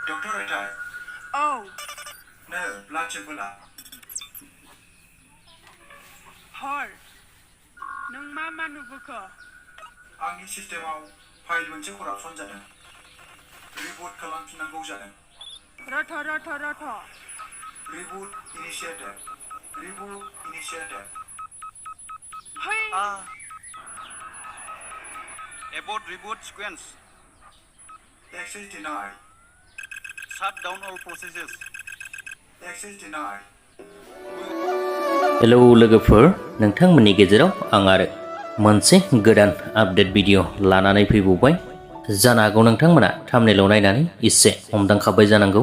Doctor retired. Oh. No, blood circular. Hor. Nung मा नुबोखो? आंनि सिस्टेमाव फाइल मोनसे करापसन जादों। रिबुट खालामफिननांगौ जादों। रथ'। Reboot initiated. Reboot initiated. Hey. About reboot sequence. Access denied. Shut down all processes. Access denied. Hello लोगोफोर, नोंथांमोननि गेजेराव आं आरो मोनसे गोदान आपडेट भिडिअ लानानै फैबावबाय। जानो हागौ नोंथांमोना थाम्बनेइलाव नायनानै एसे हमदांखाबाय जानांगौ।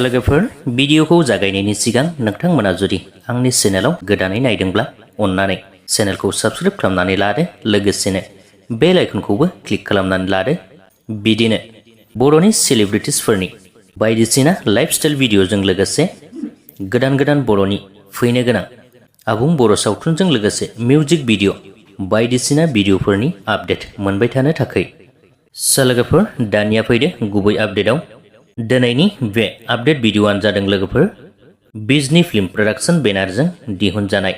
लोगोफोर, भिडिअखौ जागायनायनि सिगां नोंथांमोना जुदि आंनि चेनेलाव गोदानै नायदोंब्ला अन्नानै चेनेलखौ साबस्क्राइब खालामनानै लादो, लोगोसेनो बेल आइकनखौबो क्लिक खालामनानै लादो। बिदिनो बर'नि सेलिब्रिटिसफोरनि बायदिसिना लाइफस्टाइल भिडिअजों लोगोसे गोदान बर'नि फैनो गोनां आबुं बर' सावथुनजों लोगोसे मिउजिक भिडिअ बायदिसिना भिडिअफोरनि आपडेट मोनबाय थानो थाखाय। लोगोफोर, दानिया फैदो गुबै आपडेटआव। दिनैनि बे आपडेट भिडिअआनो जादों लोगोफोर बिजनी फिल्म प्रडाक्शन बेनारजों दिहुनजानाय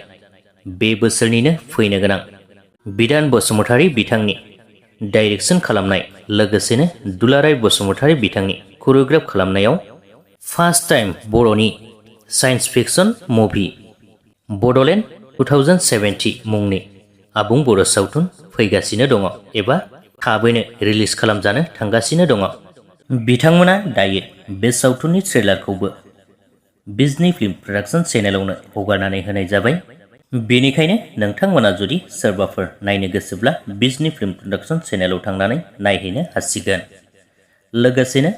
बे बोसोरनिनो फैनो गोनां बिधान बसुमतारी बिथांनि डाइरेक्शन खालामनाय लोगोसेनो दुलाराय बसुमतारी बिथांनि कोरियोग्राफ खालामनायाव फार्स्ट टाइम बर'नि साइन्स फिक्सन मुभि बड'लेण्ड 2070 मुंनि आबुं बर' सावथुन फैगासिनो दङ एबा थाबैनो रिलिज खालामजानो थांगासिनो दङ। बिथांमोना दायो बे सावथुननि ट्रेलारखौबो बिजनी फिल्म प्रडाक्शन चेनेलावनो हगारनानै होनाय जाबाय। बेनिखायनो नोंथांमोना जुदि सोरबाफोर नायनो गोसोब्ला बिजनी फिल्म प्रडाक्शन चेनेलाव थांनानै नायहैनो हासिगोन। लोगोसेनो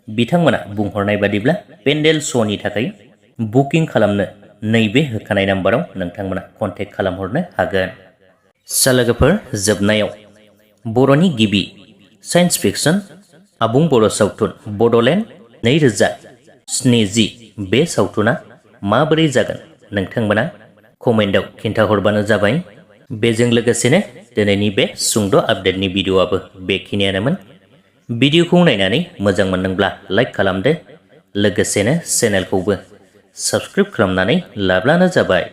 बिथांमोना बुंहरनाय बादिब्ला पेन्डेल श'नि थाखाय बुकिं खालामनो नैबे होखानाय नाम्बाराव नोंथांमोना कन्टेक्ट खालामहरनो हागोन। लोगोफोर, जोबनायाव बर'नि गिबि साइन्स फिक्सन आबुं बर' सावथुन बड'लेण्ड 2070 बे सावथुना माबोरै जागोन नोंथांमोना कमेन्टआव खिन्थाहरबानो जाबाय। बेजों लोगोसेनो दिनैनि बे सुंद' आपडेटनि भिडिअआबो बेखिनियानोमोन। भिडिअखौ नायनानै मोजां मोनदोंब्ला लाइक खालामदो, लोगोसेनो चेनेलखौबो साबस्क्राइब खालामनानै लाब्लानो जाबाय।